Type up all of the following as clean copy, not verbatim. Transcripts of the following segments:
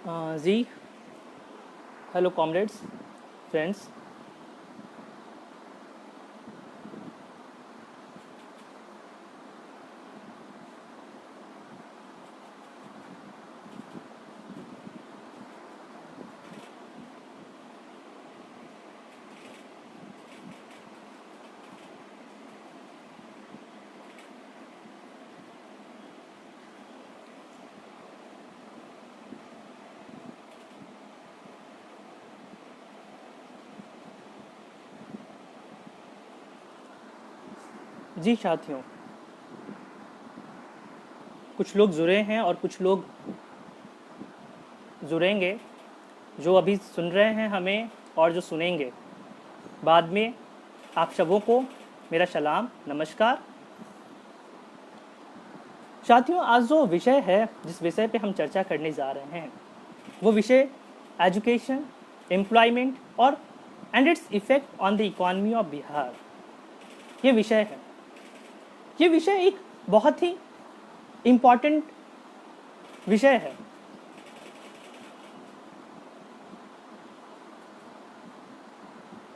जी hello comrades friends. जी साथियों, कुछ लोग जुड़े हैं और कुछ लोग जुड़ेंगे, जो अभी सुन रहे हैं हमें और जो सुनेंगे बाद में। आप सबों को मेरा सलाम नमस्कार। साथियों, आज जो विषय है, जिस विषय पे हम चर्चा करने जा रहे हैं, वो विषय एजुकेशन, एम्प्लॉयमेंट और and its effect on the economy of Bihar ये विषय है। ये विषय एक बहुत ही इम्पॉर्टेंट विषय है।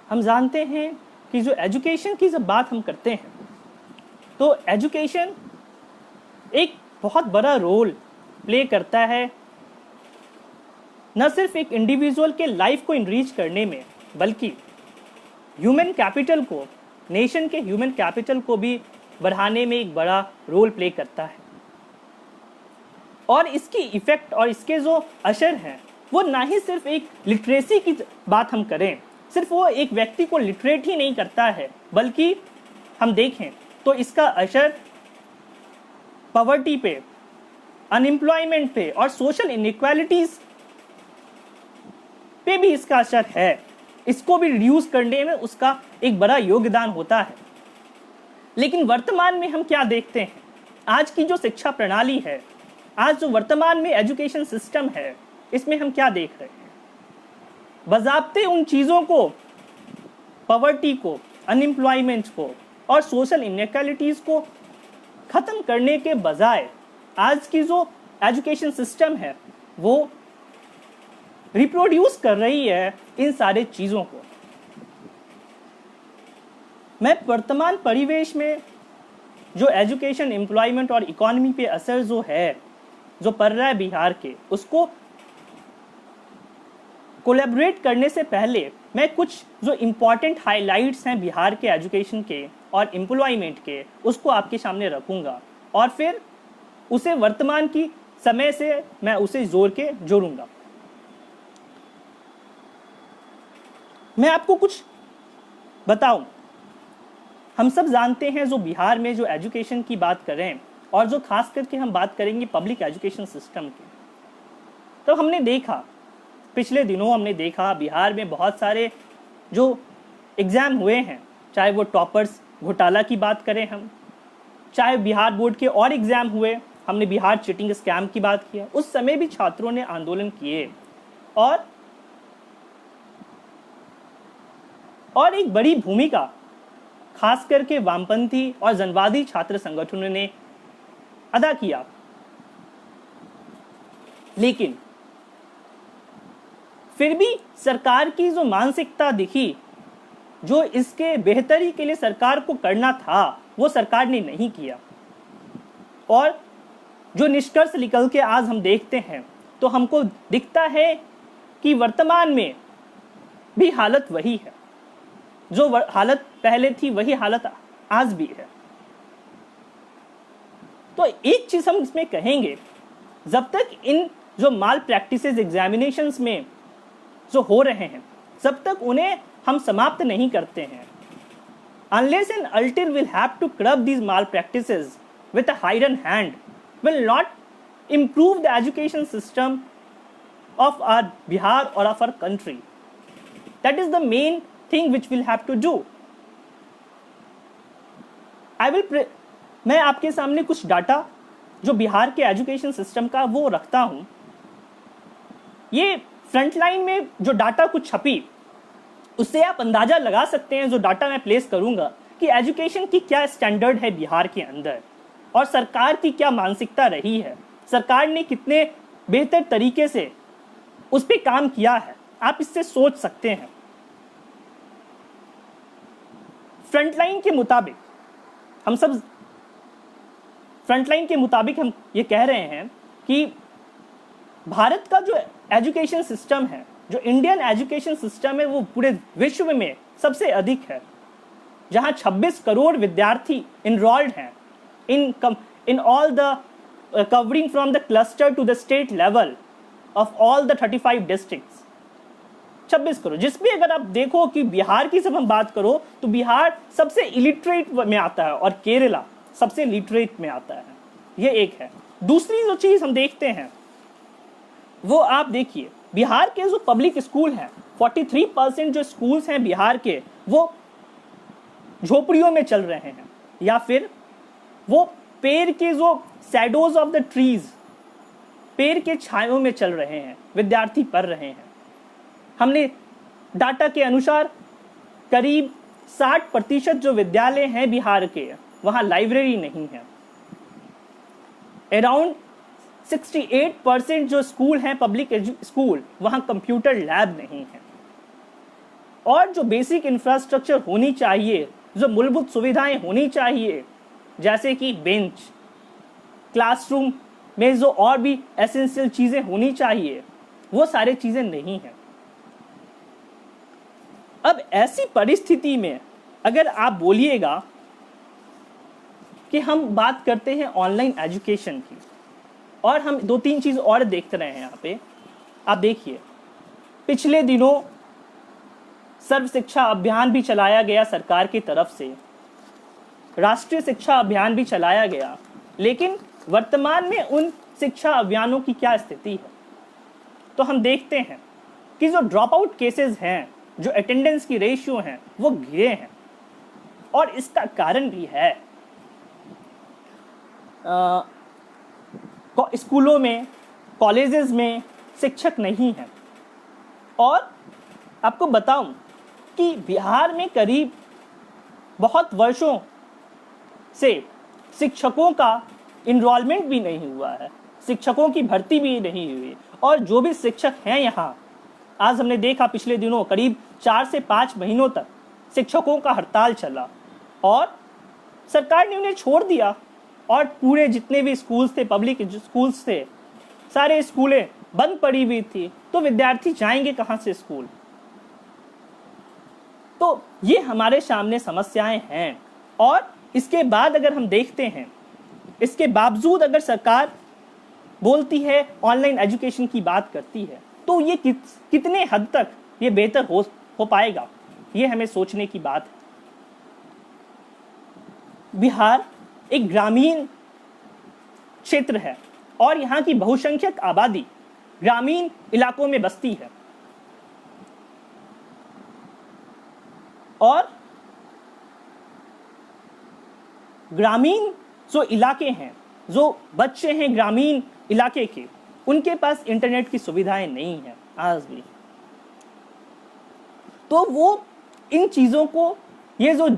हम जानते हैं कि जो एजुकेशन की जब बात हम करते हैं तो एजुकेशन एक बहुत बड़ा रोल प्ले करता है, न सिर्फ एक इंडिविजुअल के लाइफ को इनरीच करने में, बल्कि ह्यूमन कैपिटल को, नेशन के ह्यूमन कैपिटल को भी बढ़ाने में एक बड़ा रोल प्ले करता है। और इसकी इफेक्ट और इसके जो असर हैं, वो ना ही सिर्फ एक लिटरेसी की बात हम करें, सिर्फ वो एक व्यक्ति को लिटरेट ही नहीं करता है, बल्कि हम देखें तो इसका असर पॉवर्टी पे, अनएम्प्लॉयमेंट पे और सोशल इनइक्वालिटीज पे भी इसका असर है। इसको भी रिड्यूस करने में उसका एक बड़ा योगदान होता है। लेकिन वर्तमान में हम क्या देखते हैं? आज की जो शिक्षा प्रणाली है, आज जो वर्तमान में एजुकेशन सिस्टम है, इसमें हम क्या देख रहे हैं? बजाबते उन चीज़ों को, पॉवर्टी को, अनएम्प्लॉयमेंट को और सोशल इनइक्वालिटीज़ को ख़त्म करने के बजाय आज की जो एजुकेशन सिस्टम है वो रिप्रोड्यूस कर रही है इन सारे चीज़ों को। मैं वर्तमान परिवेश में जो एजुकेशन, एम्प्लॉयमेंट और इकोनॉमी पे असर जो है, जो पड़ रहा है बिहार के, उसको कोलैबोरेट करने से पहले मैं कुछ जो इम्पॉर्टेंट हाइलाइट्स हैं बिहार के एजुकेशन के और एम्प्लॉयमेंट के, उसको आपके सामने रखूंगा और फिर उसे वर्तमान की समय से मैं उसे जोड़ूंगा। मैं आपको कुछ बताऊं। हम सब जानते हैं, जो बिहार में जो एजुकेशन की बात करें और जो खास करके हम बात करेंगे पब्लिक एजुकेशन सिस्टम की, तो हमने देखा, पिछले दिनों हमने देखा बिहार में बहुत सारे जो एग्ज़ाम हुए हैं, चाहे वो टॉपर्स घोटाला की बात करें हम, चाहे बिहार बोर्ड के और एग्ज़ाम हुए, हमने बिहार चीटिंग स्कैम की बात किया, उस समय भी छात्रों ने आंदोलन किए और एक बड़ी भूमिका खास करके वामपंथी और जनवादी छात्र संगठनों ने अदा किया। लेकिन फिर भी सरकार की जो मानसिकता दिखी, जो इसके बेहतरी के लिए सरकार को करना था, वो सरकार ने नहीं किया। और जो निष्कर्ष निकल के आज हम देखते हैं, तो हमको दिखता है कि वर्तमान में भी हालत वही है, जो हालत पहले थी वही हालत आज भी है। तो एक चीज हम इसमें कहेंगे, जब तक इन जो माल प्रैक्टिसेस एग्जामिनेशंस में जो हो रहे हैं, जब तक उन्हें हम समाप्त नहीं करते हैं, unless and until we'll have to curb these malpractices with a iron hand, will not improve the education system of our Bihar or of our country. That is the main thing which we'll have to do. मैं आपके सामने कुछ data जो बिहार के education system का वो रखता हूं। ये फ्रंटलाइन में जो डाटा कुछ छपी, उससे आप अंदाजा लगा सकते हैं, जो डाटा मैं प्लेस करूंगा, कि एजुकेशन की क्या स्टैंडर्ड है बिहार के अंदर और सरकार की क्या मानसिकता रही है, सरकार ने कितने बेहतर तरीके से उस पर काम किया है, आप इससे सोच सकते हैं। फ्रंटलाइन के मुताबिक हम ये कह रहे हैं कि भारत का जो एजुकेशन सिस्टम है, जो इंडियन एजुकेशन सिस्टम है, वो पूरे विश्व में सबसे अधिक है, जहां 26 करोड़ विद्यार्थी इनरोल्ड हैं in all the covering from the cluster to the state level of all the 35 districts. 26 crore, जिसमें अगर आप देखो कि बिहार की जब हम बात करो तो बिहार सबसे इलिटरेट में आता है और केरला सबसे लिटरेट में आता है। ये एक है। दूसरी जो चीज हम देखते हैं वो आप देखिए, बिहार के जो पब्लिक स्कूल हैं, 43% जो स्कूल्स हैं बिहार के, वो झोपड़ियों में चल रहे हैं, या फिर वो पेड़ के जो शैडोज ऑफ द ट्रीज, पेड़ के छायों में चल रहे हैं, विद्यार्थी पढ़ रहे हैं। हमने डाटा के अनुसार करीब 60% जो विद्यालय हैं बिहार के, वहां लाइब्रेरी नहीं है। अराउंड 68% जो स्कूल हैं पब्लिक स्कूल, वहां कंप्यूटर लैब नहीं है। और जो बेसिक इंफ्रास्ट्रक्चर होनी चाहिए, जो मूलभूत सुविधाएं होनी चाहिए, जैसे कि बेंच, क्लासरूम में जो और भी एसेंशियल चीजें होनी चाहिए, वो सारे चीजें नहीं हैं। अब ऐसी परिस्थिति में अगर आप बोलिएगा कि हम बात करते हैं ऑनलाइन एजुकेशन की, और हम 2-3 चीज और देखते रहे हैं यहाँ पे। आप देखिए, पिछले दिनों सर्व शिक्षा अभियान भी चलाया गया सरकार की तरफ से, राष्ट्रीय शिक्षा अभियान भी चलाया गया, लेकिन वर्तमान में उन शिक्षा अभियानों की क्या स्थिति है? तो हम देखते हैं कि जो ड्रॉप आउट केसेस हैं, जो अटेंडेंस की रेशियो हैं, वो गिरे हैं। और इसका कारण भी है, स्कूलों में, कॉलेजेस में शिक्षक नहीं हैं। और आपको बताऊं कि बिहार में करीब बहुत वर्षों से शिक्षकों का इनरोलमेंट भी नहीं हुआ है, शिक्षकों की भर्ती भी नहीं हुई। और जो भी शिक्षक हैं यहाँ, आज हमने देखा पिछले दिनों करीब 4 से 5 महीनों तक शिक्षकों का हड़ताल चला, और सरकार ने उन्हें छोड़ दिया, और पूरे जितने भी स्कूल्स थे, पब्लिक स्कूल्स थे, सारे स्कूलें बंद पड़ी हुई थी। तो विद्यार्थी जाएंगे कहाँ से स्कूल? तो ये हमारे सामने समस्याएं हैं। और इसके बाद अगर हम देखते हैं, इसके बावजूद अगर सरकार बोलती है, ऑनलाइन एजुकेशन की बात करती है, तो ये कितने हद तक ये बेहतर हो पाएगा, ये हमें सोचने की बात है। बिहार एक ग्रामीण क्षेत्र है, और यहाँ की बहुसंख्यक आबादी ग्रामीण इलाकों में बसती है। और ग्रामीण जो इलाके हैं, जो बच्चे हैं ग्रामीण इलाके के, उनके पास इंटरनेट की सुविधाएं नहीं है आज भी। तो वो इन चीज़ों को, ये जो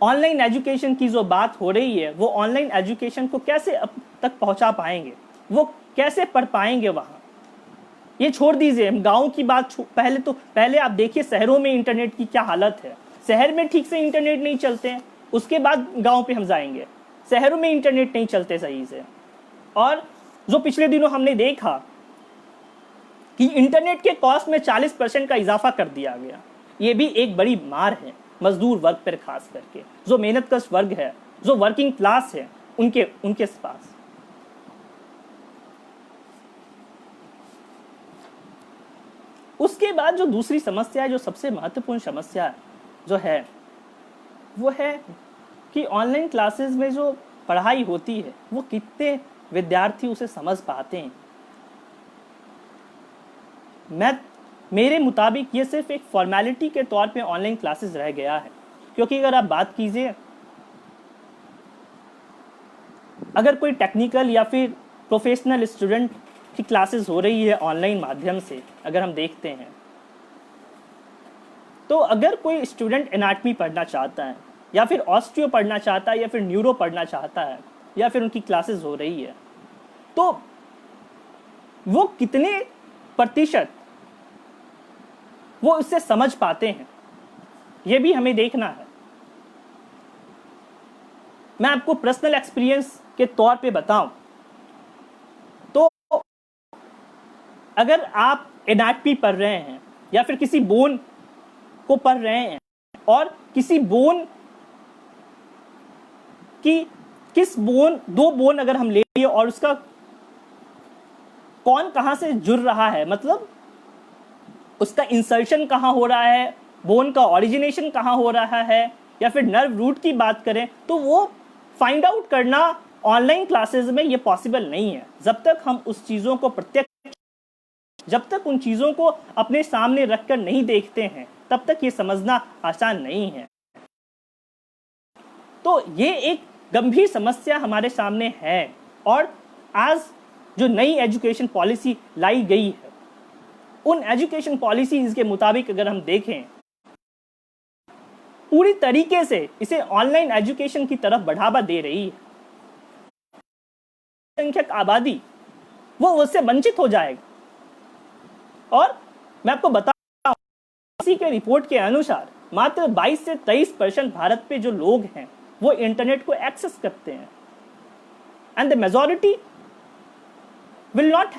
ऑनलाइन एजुकेशन की जो बात हो रही है, वो ऑनलाइन एजुकेशन को कैसे अब तक पहुंचा पाएंगे, वो कैसे पढ़ पाएंगे वहाँ? ये छोड़ दीजिए, हम गाँव की बात पहले आप देखिए शहरों में इंटरनेट की क्या हालत है। शहर में ठीक से इंटरनेट नहीं चलते हैं, उसके बाद गाँव पे हम जाएंगे, शहरों में इंटरनेट नहीं चलते सही से। और जो पिछले दिनों हमने देखा कि इंटरनेट के कॉस्ट में 40% का इजाफा कर दिया गया, ये भी एक बड़ी मार है मजदूर वर्ग पर, खास करके जो मेहनतकश वर्ग है, जो वर्किंग क्लास है, उनके पास। उसके बाद जो दूसरी समस्या है, जो सबसे महत्वपूर्ण समस्या जो है, वो है कि ऑनलाइन क्लासेस में जो पढ़ाई होती है, वो कितने विद्यार्थी उसे समझ पाते हैं। मेरे मुताबिक ये सिर्फ एक फॉर्मेलिटी के तौर पे ऑनलाइन क्लासेस रह गया है। क्योंकि अगर आप बात कीजिए, अगर कोई टेक्निकल या फिर प्रोफेशनल स्टूडेंट की क्लासेस हो रही है ऑनलाइन माध्यम से, अगर हम देखते हैं, तो अगर कोई स्टूडेंट एनाटमी पढ़ना चाहता है, या फिर ऑस्टियो पढ़ना चाहता है, या फिर न्यूरो पढ़ना चाहता है, या फिर उनकी क्लासेस हो रही है, तो वो कितने प्रतिशत वो उससे समझ पाते हैं, ये भी हमें देखना है। मैं आपको पर्सनल एक्सपीरियंस के तौर पे बताऊं तो अगर आप एनाटॉमी पढ़ रहे हैं या फिर किसी बोन को पढ़ रहे हैं और किसी बोन की दो बोन अगर हम ले लिए और उसका कौन कहां से जुड़ रहा है, मतलब उसका इंसर्शन कहां हो रहा है, बोन का ओरिजिनेशन कहां हो रहा है, या फिर नर्व रूट की बात करें तो वो फाइंड आउट करना ऑनलाइन क्लासेस में ये पॉसिबल नहीं है। जब तक हम उस चीज़ों को जब तक उन चीज़ों को अपने सामने रखकर नहीं देखते हैं तब तक ये समझना आसान नहीं है। तो ये एक गंभीर समस्या हमारे सामने है और आज जो नई एजुकेशन पॉलिसी लाई गई है उन एजुकेशन पॉलिसीज के मुताबिक अगर हम देखें पूरी तरीके से इसे ऑनलाइन एजुकेशन की तरफ बढ़ावा दे रही है। संख्यक आबादी वो उससे वंचित हो जाएगा। और मैं आपको बताऊं इसी के रिपोर्ट के अनुसार मात्र 22 से 23% भारत पे जो लोग हैं वो इंटरनेट को एक्सेस करते हैं and the majority will not.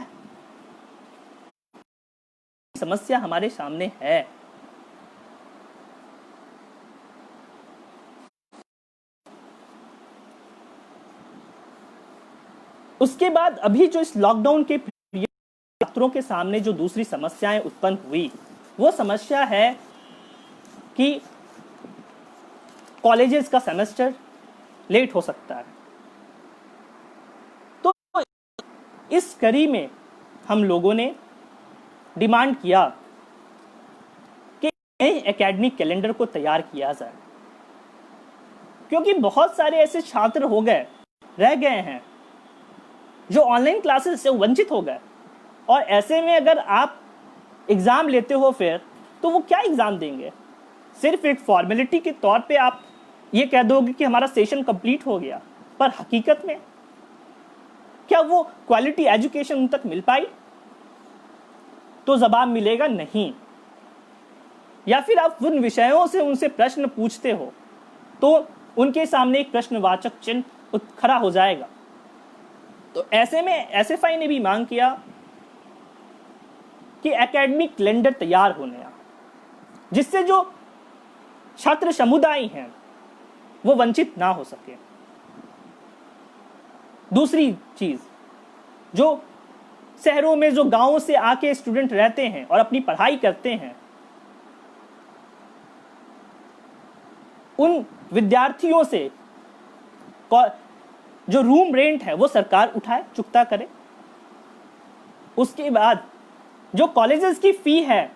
समस्या हमारे सामने है। उसके बाद अभी जो इस लॉकडाउन के छात्रों के सामने जो दूसरी समस्याएं उत्पन्न हुई वो समस्या है कि कॉलेजेस का सेमेस्टर लेट हो सकता है। तो इस कड़ी में हम लोगों ने डिमांड किया कि नए एकेडमिक कैलेंडर को तैयार किया जाए, क्योंकि बहुत सारे ऐसे छात्र रह गए हैं जो ऑनलाइन क्लासेस से वंचित हो गए। और ऐसे में अगर आप एग्ज़ाम लेते हो फिर तो वो क्या एग्ज़ाम देंगे? सिर्फ एक फॉर्मेलिटी के तौर पे आप ये कह दोगे कि हमारा सेशन कंप्लीट हो गया, पर हकीकत में क्या वो क्वालिटी एजुकेशन उन तक मिल पाई? तो जवाब मिलेगा नहीं। या फिर आप उन विषयों से उनसे प्रश्न पूछते हो तो उनके सामने एक प्रश्नवाचक चिन्ह खड़ा हो जाएगा। तो ऐसे में एसएफआई ने भी मांग किया कि एकेडमिक कैलेंडर तैयार होने जिससे जो छात्र समुदाय हैं वो वंचित ना हो सके। दूसरी चीज, जो शहरों में जो गांवों से आके स्टूडेंट रहते हैं और अपनी पढ़ाई करते हैं उन विद्यार्थियों से जो रूम रेंट है वो सरकार उठाए, चुकता करे। उसके बाद जो कॉलेजेस की फी है,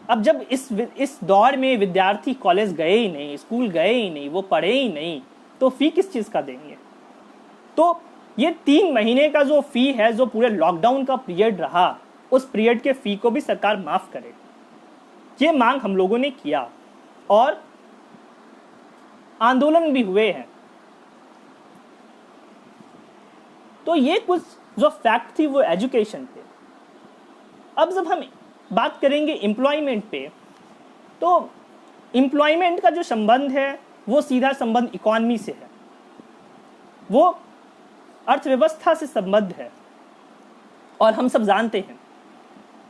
अब जब इस दौर में विद्यार्थी कॉलेज गए ही नहीं, स्कूल गए ही नहीं, वो पढ़े ही नहीं, तो फी किस चीज का देंगे? तो ये 3 महीने का जो फी है, जो पूरे लॉकडाउन का पीरियड रहा, उस पीरियड के फी को भी सरकार माफ करे। ये मांग हम लोगों ने किया और आंदोलन भी हुए हैं। तो ये कुछ जो फैक्ट थी वो एजुकेशन पे। अब जब हम बात करेंगे एम्प्लॉयमेंट पे, तो एम्प्लॉयमेंट का जो संबंध है वो सीधा संबंध इकोनॉमी से है, वो अर्थव्यवस्था से संबंध है। और हम सब जानते हैं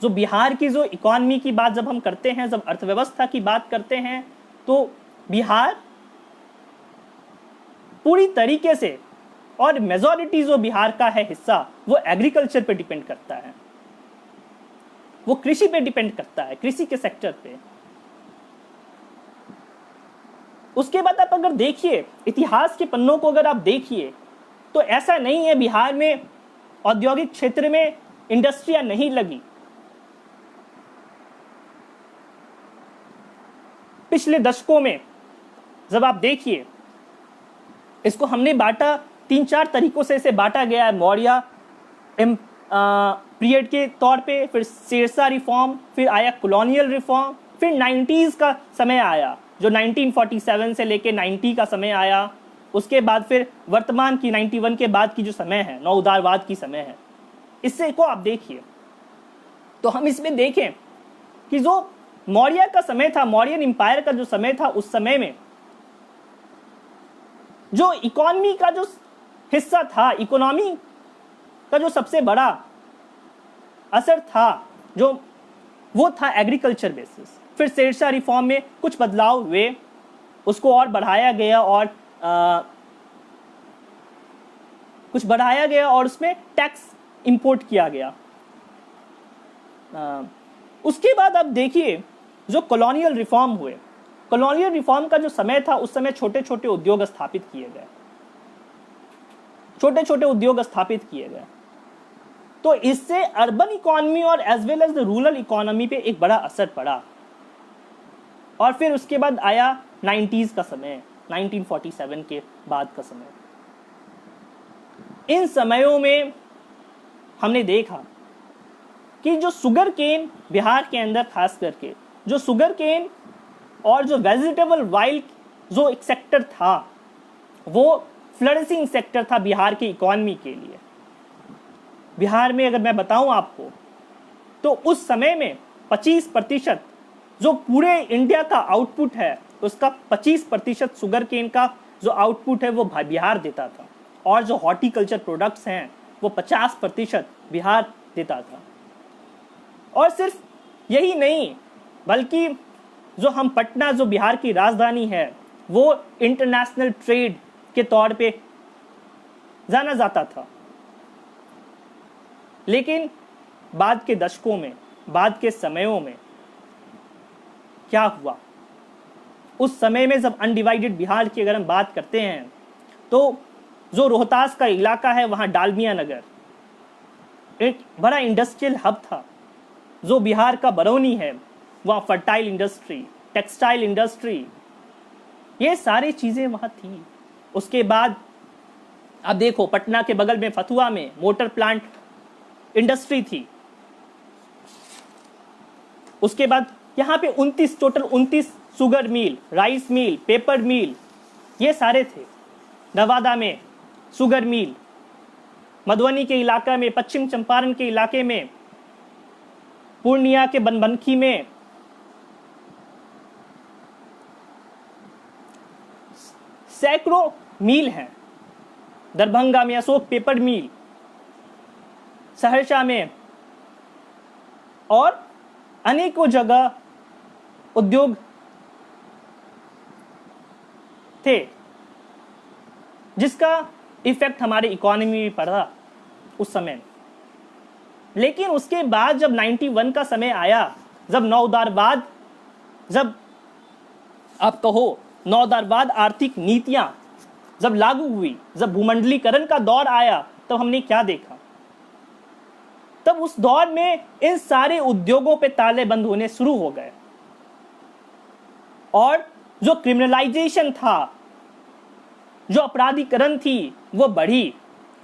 जो बिहार की जो इकोनॉमी की बात जब हम करते हैं, जब अर्थव्यवस्था की बात करते हैं, तो बिहार पूरी तरीके से और मेजॉरिटी जो बिहार का है हिस्सा वो एग्रीकल्चर पे डिपेंड करता है, वो कृषि पे डिपेंड करता है, कृषि के सेक्टर पे। उसके बाद आप अगर देखिए इतिहास के पन्नों को, अगर आप देखिए तो ऐसा नहीं है बिहार में औद्योगिक क्षेत्र में इंडस्ट्रियां नहीं लगी। पिछले दशकों में जब आप देखिए, इसको हमने बांटा 3-4 तरीकों से इसे बांटा गया है। मौर्य पीरियड के तौर पे, फिर सिरसा रिफॉर्म, फिर आया कॉलोनियल रिफॉर्म, फिर 90s का समय आया जो 1947 से लेके 90 का समय आया। उसके बाद फिर वर्तमान की 91 के बाद की जो समय है, नौ उदारवाद की समय है। इससे को आप देखिए तो हम इसमें देखें कि जो मौर्य का समय था, मौर्यन इंपायर का जो समय था, उस समय में जो इकोनॉमी का जो हिस्सा था, इकोनॉमी का जो सबसे बड़ा असर था, जो वो था एग्रीकल्चर बेसिस। फिर शेरशाह रिफॉर्म में कुछ बदलाव हुए, उसको और बढ़ाया गया और उसमें टैक्स इंपोर्ट किया गया। उसके बाद अब देखिए जो कॉलोनियल रिफॉर्म हुए, कॉलोनियल रिफॉर्म का जो समय था, उस समय छोटे छोटे उद्योग स्थापित किए गए, तो इससे अर्बन इकोनॉमी और as well as the rural economy पे एक बड़ा असर पड़ा। और फिर उसके बाद आया 90s का समय, 1947 के बाद का समय। इन समयों में हमने देखा कि जो शुगर केन बिहार के अंदर, खास करके जो शुगर केन और जो वेजिटेबल वाइल्ड जो एक सेक्टर था, वो फ्लरिशिंग सेक्टर था बिहार की इकोनॉमी के लिए। बिहार में अगर मैं बताऊं आपको, तो उस समय में 25% जो पूरे इंडिया का आउटपुट है, उसका 25% शुगर केन का जो आउटपुट है वो बिहार देता था, और जो हॉर्टिकल्चर प्रोडक्ट्स हैं वो 50% बिहार देता था। और सिर्फ यही नहीं, बल्कि जो हम पटना, जो बिहार की राजधानी है, वो इंटरनेशनल ट्रेड के तौर पे जाना जाता था। लेकिन बाद के दशकों में, बाद के समयों में क्या हुआ? उस समय में जब अनडिवाइडेड बिहार की अगर हम बात करते हैं, तो जो रोहतास का इलाका है, वहाँ डालमिया नगर एक बड़ा इंडस्ट्रियल हब था। जो बिहार का बरौनी है, वहाँ फर्टाइल इंडस्ट्री, टेक्सटाइल इंडस्ट्री, ये सारी चीज़ें वहाँ थी। उसके बाद अब देखो, पटना के बगल में फतुहा में मोटर प्लांट इंडस्ट्री थी। उसके बाद यहाँ पे 29 sugar mill, rice mill, paper mill, ये सारे थे। नवादा में शुगर मिल, मधुबनी के इलाका में, पश्चिम चंपारण के इलाके में, पूर्णिया के बनबनखी में सैकड़ों मिल हैं। दरभंगा में अशोक पेपर मिल, सहरसा में, और अनेकों जगह उद्योग थे, जिसका इफेक्ट हमारे इकोनॉमी में पड़ा उस समय। लेकिन उसके बाद जब 91 का समय आया, जब नवउदारवाद, जब आप कहो नवउदारवाद आर्थिक नीतियां जब लागू हुई, जब भूमंडलीकरण का दौर आया, तब हमने क्या देखा? तब उस दौर में इन सारे उद्योगों पे ताले बंद होने शुरू हो गए, और जो क्रिमिनलाइजेशन था, जो अपराधीकरण थी, वो बढ़ी,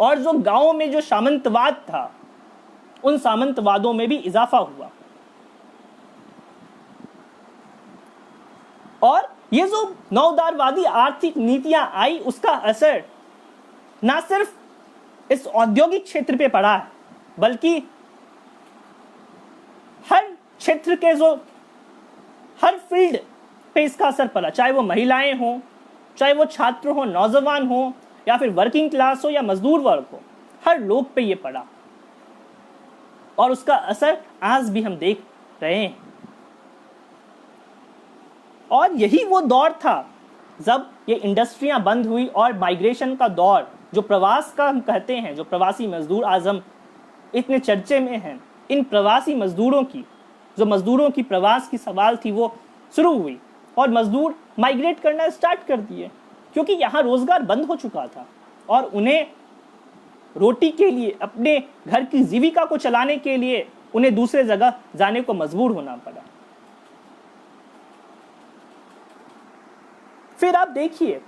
और जो गांवों में जो सामंतवाद था, उन सामंतवादों में भी इजाफा हुआ। और ये जो नवउदारवादी आर्थिक नीतियां आई, उसका असर ना सिर्फ इस औद्योगिक क्षेत्र पे पड़ा है, बल्कि हर क्षेत्र के जो हर फील्ड पे इसका असर पड़ा। चाहे वो महिलाएं हो, चाहे वो छात्र हो, नौजवान हो, या फिर वर्किंग क्लास हो, या मजदूर वर्ग हो, हर लोग पे ये पड़ा, और उसका असर आज भी हम देख रहे हैं। और यही वो दौर था जब ये इंडस्ट्रियां बंद हुई, और माइग्रेशन का दौर, जो प्रवास का हम कहते हैं, जो प्रवासी मजदूर आज हम इतने चर्चे में हैं, इन प्रवासी मजदूरों की, जो मजदूरों की प्रवास की सवाल थी, वो शुरू हुई, और मजदूर माइग्रेट करना स्टार्ट कर दिए, क्योंकि यहाँ रोजगार बंद हो चुका था, और उन्हें रोटी के लिए, अपने घर की जीविका को चलाने के लिए उन्हें दूसरे जगह जाने को मजबूर होना पड़ा। फिर आप देखिए,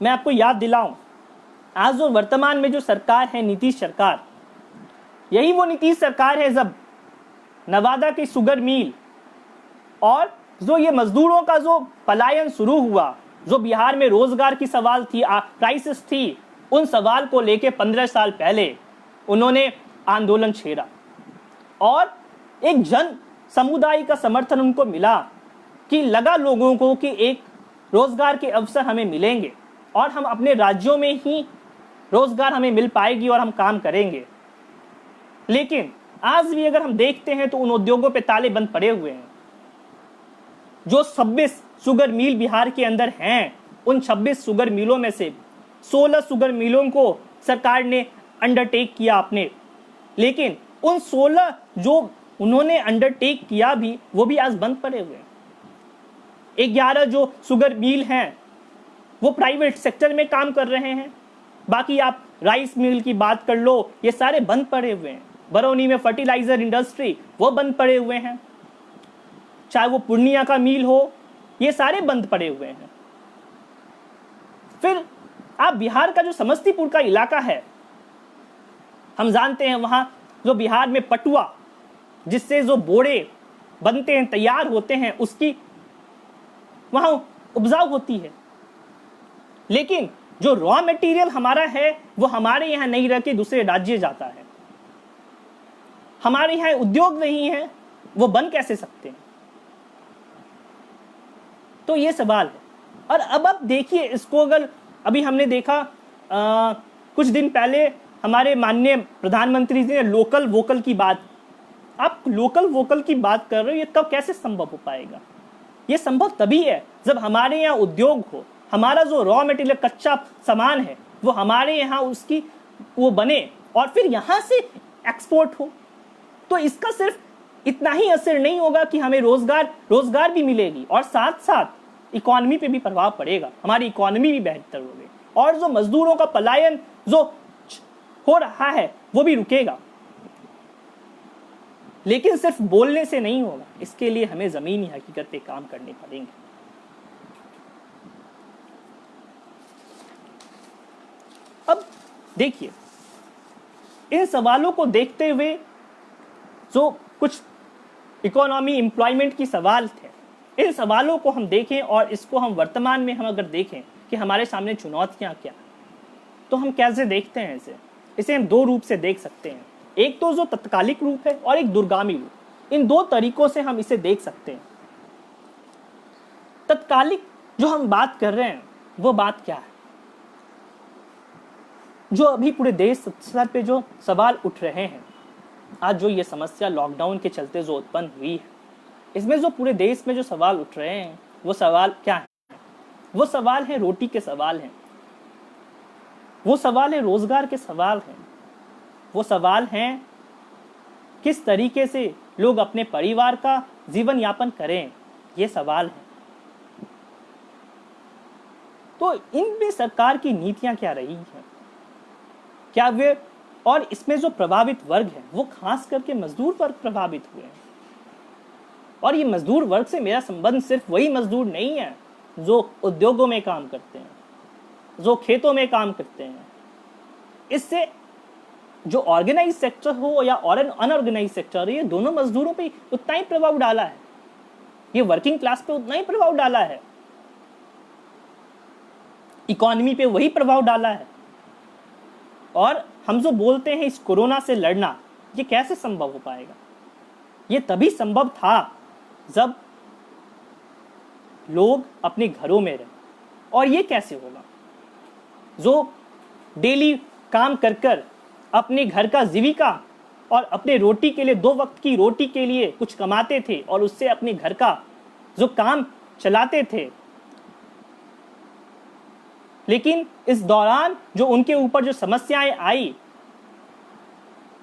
मैं आपको याद दिलाऊं, आज जो वर्तमान में जो सरकार है, नीतीश सरकार, यही वो नीतीश सरकार है जब नवादा के शुगर मिल और जो ये मजदूरों का जो पलायन शुरू हुआ, जो बिहार में रोजगार की सवाल थी, क्राइसिस थी, उन सवाल को लेके 15 साल पहले उन्होंने आंदोलन छेड़ा और एक जन समुदाय का समर्थन उनको मिला कि लगा लोगों को कि एक रोजगार के अवसर हमें मिलेंगे और हम अपने राज्यों में ही रोजगार हमें मिल पाएगी और हम काम करेंगे। लेकिन आज भी अगर हम देखते हैं तो उन उद्योगों पे ताले बंद पड़े हुए हैं। जो 26 शुगर मिल बिहार के अंदर हैं, उन 26 शुगर मिलों में से 16 शुगर मिलों को सरकार ने अंडरटेक किया अपने, लेकिन उन 16 जो उन्होंने अंडरटेक किया भी वो भी आज बंद पड़े हुए हैं। 11 जो शुगर मिल हैं वो प्राइवेट सेक्टर में काम कर रहे हैं। बाकी आप राइस मिल की बात कर लो, ये सारे बंद पड़े हुए हैं। बरौनी में फर्टिलाइजर इंडस्ट्री वो बंद पड़े हुए हैं, चाहे वो पूर्णिया का मिल हो, ये सारे बंद पड़े हुए हैं। फिर आप बिहार का जो समस्तीपुर का इलाका है, हम जानते हैं वहां जो बिहार में पटुआ जिससे जो बोरे बनते हैं, तैयार होते हैं, उसकी वहां उपजाऊ होती है। लेकिन जो रॉ मटेरियल हमारा है वो हमारे यहां नहीं रह के दूसरे राज्य जाता है। हमारे यहां उद्योग नहीं है, वो बन कैसे सकते हैं? तो ये सवाल है। और अब आप देखिए इसको, अगर अभी हमने देखा कुछ दिन पहले हमारे माननीय प्रधानमंत्री जी ने लोकल वोकल की बात, आप लोकल वोकल की बात कर रहे हो, ये कब कैसे संभव हो पाएगा? ये संभव तभी है जब हमारे यहाँ उद्योग हो, हमारा जो रॉ मटेरियल कच्चा सामान है वो हमारे यहाँ उसकी वो बने और फिर यहाँ से एक्सपोर्ट हो। तो इसका सिर्फ इतना ही असर नहीं होगा कि हमें रोजगार भी मिलेगी और साथ साथ इकोनॉमी पे भी प्रभाव पड़ेगा, हमारी इकोनॉमी भी बेहतर होगी और जो मजदूरों का पलायन जो हो रहा है वो भी रुकेगा। लेकिन सिर्फ बोलने से नहीं होगा, इसके लिए हमें जमीनी हकीकत पे काम करने पड़ेंगे। अब देखिए, इन सवालों को देखते हुए जो कुछ इकोनॉमी एम्प्लॉयमेंट की सवाल थे, इन सवालों को हम देखें और इसको हम वर्तमान में हम अगर देखें कि हमारे सामने चुनौतियां क्या, तो हम कैसे देखते हैं इसे हम दो रूप से देख सकते हैं। एक तो जो तत्कालिक रूप है और एक दूरगामी रूप। इन दो तरीकों से हम इसे देख सकते हैं। तत्कालिक जो हम बात कर रहे हैं वो बात क्या है? जो अभी पूरे देश स्तर पे जो सवाल उठ रहे हैं, आज जो ये समस्या लॉकडाउन के चलते जो उत्पन्न हुई है, इसमें जो पूरे देश में जो सवाल उठ रहे हैं वो सवाल क्या है? वो सवाल है रोटी के सवाल हैं, वो सवाल है रोजगार के सवाल हैं, वो सवाल हैं किस तरीके से लोग अपने परिवार का जीवन यापन करें, ये सवाल है। तो इनमें सरकार की नीतियां क्या रही हैं, क्या वे, और इसमें जो प्रभावित वर्ग है वो खास करके मजदूर वर्ग प्रभावित हुए हैं। और ये मजदूर वर्ग से मेरा संबंध सिर्फ वही मजदूर नहीं है जो उद्योगों में काम करते हैं, जो खेतों में काम करते हैं। इससे जो ऑर्गेनाइज सेक्टर हो या अनऑर्गेनाइज सेक्टर, ये दोनों मजदूरों पे उतना ही प्रभाव डाला है, ये वर्किंग क्लास पे उतना ही प्रभाव डाला है, इकोनॉमी पे वही प्रभाव डाला है। और हम जो बोलते हैं इस कोरोना से लड़ना, ये कैसे संभव हो पाएगा? ये तभी संभव था जब लोग अपने घरों में रहे। और ये कैसे होगा? जो डेली काम कर कर अपने घर का जीविका और अपने रोटी के लिए, 2 वक्त की रोटी के लिए कुछ कमाते थे और उससे अपने घर का जो काम चलाते थे, लेकिन इस दौरान जो उनके ऊपर जो समस्याएं आई,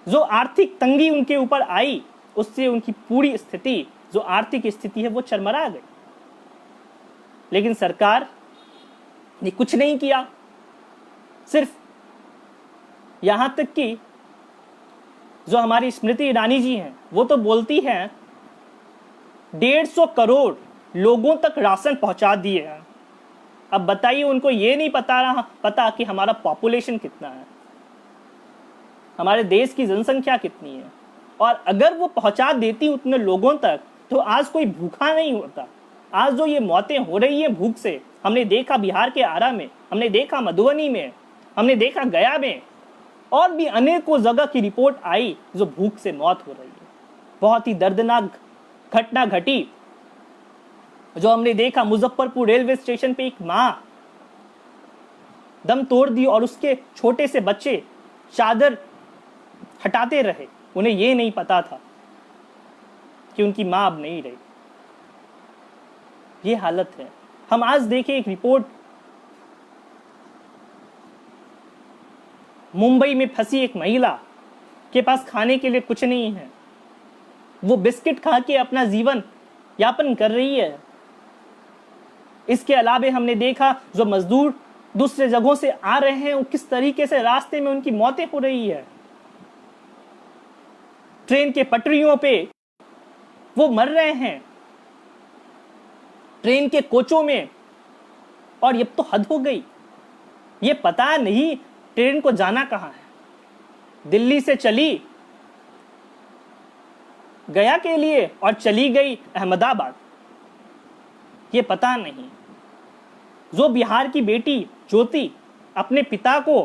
जो आर्थिक तंगी उनके ऊपर आई, उससे उनकी पूरी स्थिति, जो आर्थिक स्थिति है, वो चरमरा गई। लेकिन सरकार ने कुछ नहीं किया। सिर्फ यहां तक कि जो हमारी स्मृति ईरानी जी हैं, वो तो बोलती हैं 150 करोड़ लोगों तक राशन पहुंचा दिए हैं। अब बताइए, उनको ये नहीं पता कि हमारा पॉपुलेशन कितना है, हमारे देश की जनसंख्या कितनी है। और अगर वो पहुंचा देती उतने लोगों तक, तो आज कोई भूखा नहीं होता। आज जो ये मौतें हो रही है भूख से, हमने देखा बिहार के आरा में, हमने देखा मधुबनी में, हमने देखा गया में, और भी अनेकों जगह की रिपोर्ट आई जो भूख से मौत हो रही है। बहुत ही दर्दनाक घटना घटी जो हमने देखा, मुजफ्फरपुर रेलवे स्टेशन पे एक मां दम तोड़ दी और उसके छोटे से बच्चे चादर हटाते रहे। उन्हें यह नहीं पता था कि उनकी मां अब नहीं रही। ये हालत है। हम आज देखें एक रिपोर्ट, मुंबई में फंसी एक महिला के पास खाने के लिए कुछ नहीं है, वो बिस्किट खा के अपना जीवन यापन कर रही है। इसके अलावा हमने देखा जो मजदूर दूसरे जगहों से आ रहे हैं, वो किस तरीके से रास्ते में उनकी मौतें हो रही है। ट्रेन के पटरियों पे वो मर रहे हैं, ट्रेन के कोचों में। और ये तो हद हो गई। ये पता नहीं ट्रेन को जाना कहां है। दिल्ली से चली गया के लिए और चली गई अहमदाबाद, ये पता नहीं। जो बिहार की बेटी ज्योति अपने पिता को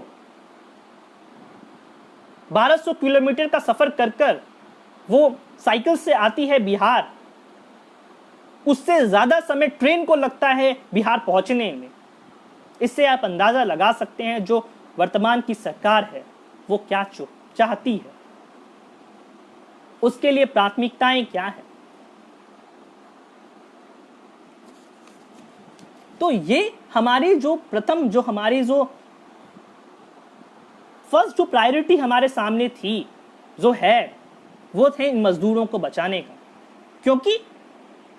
1200 किलोमीटर का सफर कर कर वो साइकिल से आती है बिहार, उससे ज्यादा समय ट्रेन को लगता है बिहार पहुंचने में। इससे आप अंदाजा लगा सकते हैं जो वर्तमान की सरकार है वो क्या चाहती है, उसके लिए प्राथमिकताएं क्या है। तो ये हमारी जो प्रथम जो हमारी जो फर्स्ट जो प्रायोरिटी हमारे सामने थी जो है वो थे इन मजदूरों को बचाने का। क्योंकि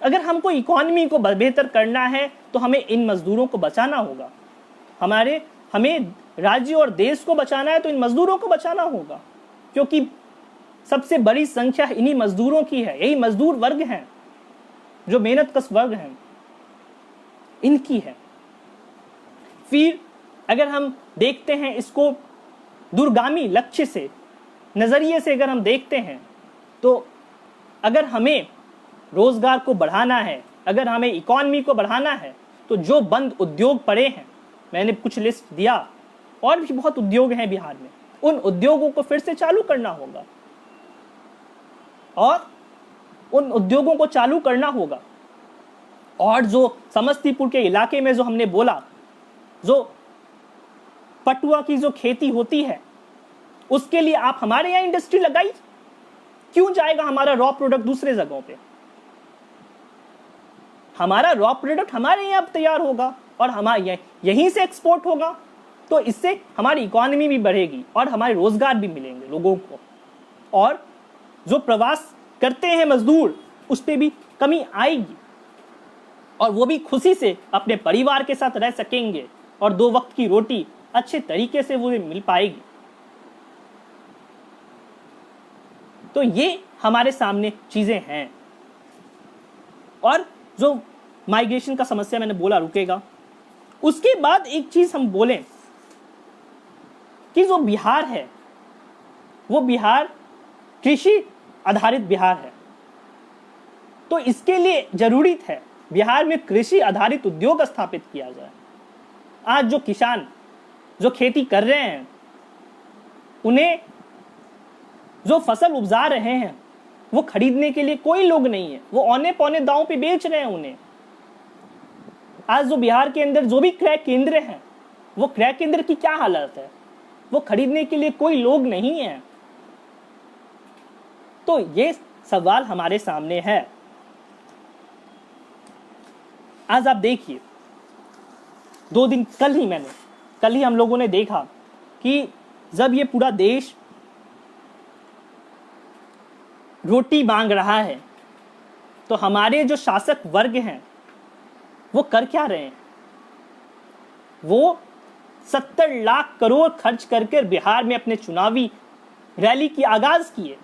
अगर हमको इकोनॉमी को बेहतर करना है तो हमें इन मजदूरों को बचाना होगा। हमें राज्य और देश को बचाना है तो इन मजदूरों को बचाना होगा। क्योंकि सबसे बड़ी संख्या इन्हीं मजदूरों की है। यही मजदूर वर्ग हैं जो मेहनत कश वर्ग हैं, इनकी है। फिर अगर हम देखते हैं इसको दूरगामी लक्ष्य से, नजरिए से अगर हम देखते हैं तो अगर हमें रोजगार को बढ़ाना है, अगर हमें इकोनॉमी को बढ़ाना है, तो जो बंद उद्योग पड़े हैं, मैंने कुछ लिस्ट दिया, और भी बहुत उद्योग हैं बिहार में, उन उद्योगों को फिर से चालू करना होगा। और उन उद्योगों को चालू करना होगा। और जो समस्तीपुर के इलाके में जो हमने बोला, जो पटुआ की जो खेती होती है, उसके लिए आप हमारे यहाँ इंडस्ट्री लगाई, क्यों जाएगा हमारा रॉ प्रोडक्ट दूसरे जगहों पे? हमारा रॉ प्रोडक्ट हमारे यहाँ तैयार होगा और हमारे यहीं से एक्सपोर्ट होगा, तो इससे हमारी इकोनॉमी भी बढ़ेगी और हमारे रोजगार भी मिलेंगे लोगों को। और जो प्रवास करते हैं मजदूर, उस पर भी कमी आएगी और वो भी खुशी से अपने परिवार के साथ रह सकेंगे और 2 वक्त की रोटी अच्छे तरीके से वो मिल पाएगी। तो ये हमारे सामने चीजें हैं। और जो माइग्रेशन का समस्या मैंने बोला रुकेगा, उसके बाद एक चीज हम बोलें कि जो बिहार है वो बिहार कृषि आधारित बिहार है। तो इसके लिए जरूरी है बिहार में कृषि आधारित उद्योग स्थापित किया जाए। आज जो किसान जो खेती कर रहे हैं, उन्हें जो फसल उपजा रहे हैं वो खरीदने के लिए कोई लोग नहीं है, वो औने पौने दांव पे बेच रहे हैं उन्हें। आज जो बिहार के अंदर जो भी क्रय केंद्र हैं, वो क्रय केंद्र की क्या हालत है, वो खरीदने के लिए कोई लोग नहीं है। तो ये सवाल हमारे सामने है। आज आप देखिए, 2 दिन कल ही हम लोगों ने देखा कि जब ये पूरा देश रोटी मांग रहा है, तो हमारे जो शासक वर्ग हैं वो कर क्या रहे हैं? वो 70 लाख करोड़ खर्च करके बिहार में अपने चुनावी रैली की आगाज किए।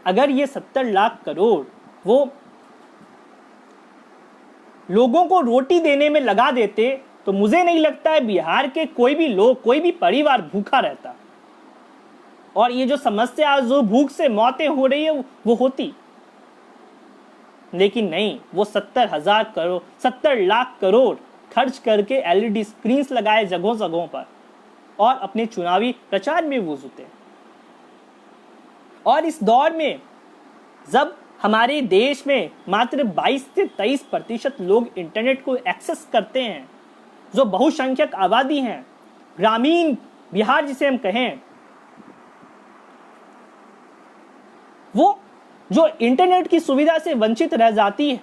अगर ये 70 लाख करोड़ वो लोगों को रोटी देने में लगा देते, तो मुझे नहीं लगता है बिहार के कोई भी लोग, कोई भी परिवार भूखा रहता। और ये जो समस्या, जो भूख से मौतें हो रही है, वो होती। लेकिन नहीं, वो 70 लाख करोड़ खर्च करके LED स्क्रीन्स लगाए जगहों जगहों पर, और अपने चुनावी प्रचार में वो जुटे। और इस दौर में जब हमारे देश में मात्र 22 से 23% लोग इंटरनेट को एक्सेस करते हैं, जो बहुसंख्यक आबादी हैं, ग्रामीण बिहार जिसे हम कहें, वो जो इंटरनेट की सुविधा से वंचित रह जाती है,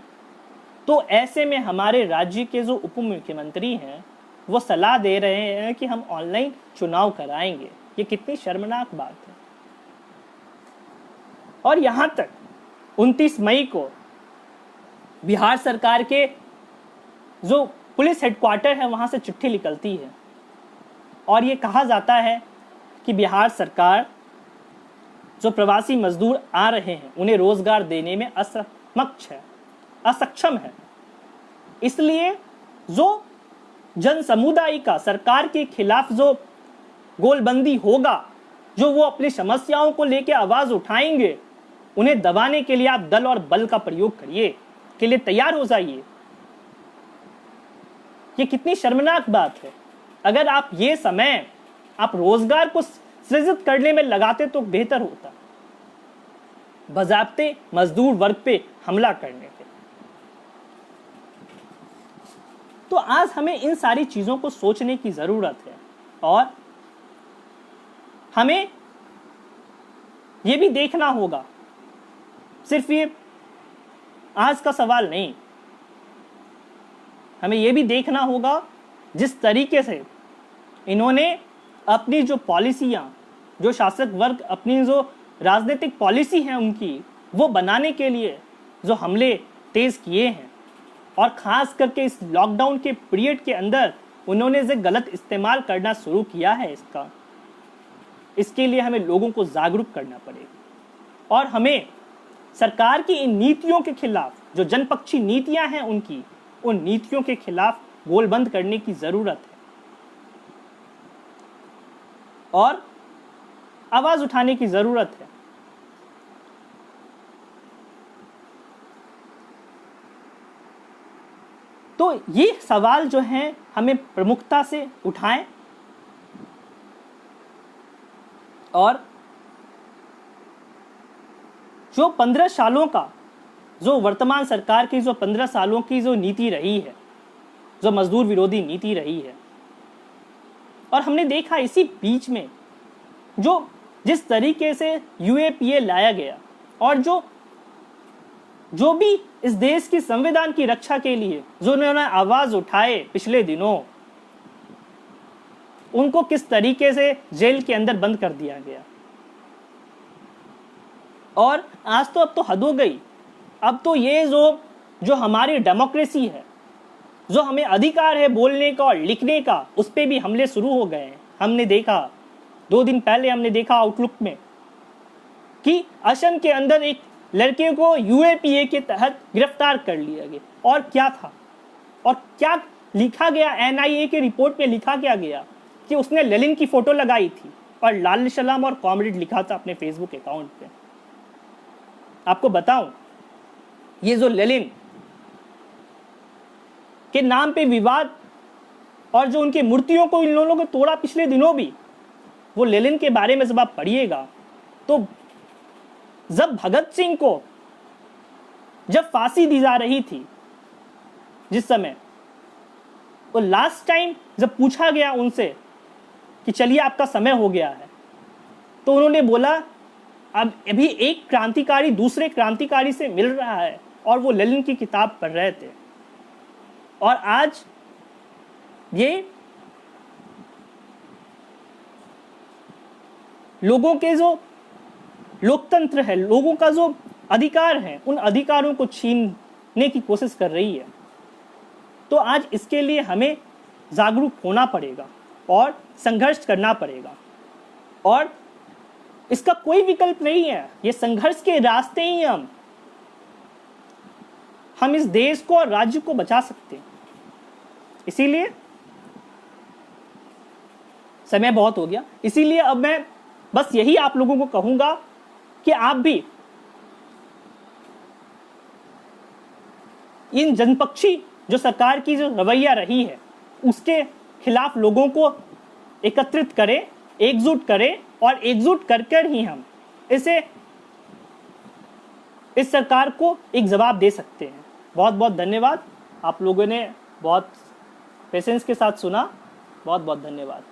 तो ऐसे में हमारे राज्य के जो उप मुख्यमंत्री हैं वो सलाह दे रहे हैं कि हम ऑनलाइन चुनाव कराएंगे। ये कितनी शर्मनाक बात है। और यहां तक 29 मई को बिहार सरकार के जो पुलिस हेडक्वार्टर है वहां से चिट्ठी निकलती है और ये कहा जाता है कि बिहार सरकार जो प्रवासी मजदूर आ रहे हैं उन्हें रोजगार देने में असक्षम है। इसलिए जो जन समुदाय का सरकार के खिलाफ जो गोलबंदी होगा, जो वो अपनी समस्याओं को लेकर आवाज उठाएंगे, उन्हें दबाने के लिए आप दल और बल का प्रयोग करिए, के लिए तैयार हो जाइए। ये कितनी शर्मनाक बात है। अगर आप ये समय आप रोजगार को सृजित करने में लगाते तो बेहतर होता, बजाबते मजदूर वर्ग पे हमला करने के। तो आज हमें इन सारी चीजों को सोचने की जरूरत है और हमें यह भी देखना होगा, सिर्फ ये आज का सवाल नहीं, हमें यह भी देखना होगा जिस तरीके से इन्होंने अपनी जो पॉलिसियां, जो शासक वर्ग अपनी जो राजनीतिक पॉलिसी है उनकी, वो बनाने के लिए जो हमले तेज किए हैं और खास करके इस लॉकडाउन के पीरियड के अंदर उन्होंने जो गलत इस्तेमाल करना शुरू किया है इसके लिए हमें लोगों को जागरूक करना पड़ेगा और हमें सरकार की इन नीतियों के खिलाफ, जो जनपक्षी नीतियां हैं उनकी, उन नीतियों के खिलाफ गोलबंद करने की जरूरत है और आवाज उठाने की जरूरत है। तो ये सवाल जो हैं हमें प्रमुखता से उठाएं और जो 15 सालों का जो वर्तमान सरकार की जो 15 सालों की जो नीति रही है, जो मजदूर विरोधी नीति रही है, और हमने देखा इसी बीच में जो जिस तरीके से यूएपीए लाया गया और जो भी इस देश की संविधान की रक्षा के लिए जो उन्होंने आवाज उठाए पिछले दिनों, उनको किस तरीके से जेल के अंदर बंद कर दिया गया। और आज तो अब तो हद हो गई। अब तो ये जो हमारी डेमोक्रेसी है, जो हमें अधिकार है बोलने का और लिखने का, उस पे भी हमले शुरू हो गए हैं। हमने देखा 2 दिन पहले हमने देखा आउटलुक में कि असम के अंदर एक लड़के को यूएपीए के तहत गिरफ्तार कर लिया गया। और क्या था और क्या लिखा गया, एनआईए के रिपोर्ट में लिखा क्या गया कि उसने लेनिन की फोटो लगाई थी और लाल सलाम और कॉमरेड लिखा था अपने फेसबुक अकाउंट पे। आपको बताऊं, ये जो लेनिन के नाम पे विवाद और जो उनकी मूर्तियों को इन लोगों ने तोड़ा पिछले दिनों भी, वो लेनिन के बारे में जब आप पढ़िएगा तो जब भगत सिंह को जब फांसी दी जा रही थी, जिस समय वो लास्ट टाइम जब पूछा गया उनसे कि चलिए आपका समय हो गया है, तो उन्होंने बोला अब अभी एक क्रांतिकारी दूसरे क्रांतिकारी से मिल रहा है, और वो लेनिन की किताब पढ़ रहे थे। और आज ये लोगों के जो लोकतंत्र है, लोगों का जो अधिकार है, उन अधिकारों को छीनने की कोशिश कर रही है। तो आज इसके लिए हमें जागरूक होना पड़ेगा और संघर्ष करना पड़ेगा और इसका कोई विकल्प नहीं है। ये संघर्ष के रास्ते ही हम इस देश को और राज्य को बचा सकते हैं। इसीलिए समय बहुत हो गया, इसीलिए अब मैं बस यही आप लोगों को कहूंगा कि आप भी इन जनपक्षी जो सरकार की जो रवैया रही है उसके खिलाफ लोगों को एकत्रित करें, एकजुट करें और एकजुट कर ही हम इस सरकार को एक जवाब दे सकते हैं। बहुत बहुत धन्यवाद, आप लोगों ने बहुत पेशेंस के साथ सुना। बहुत बहुत धन्यवाद।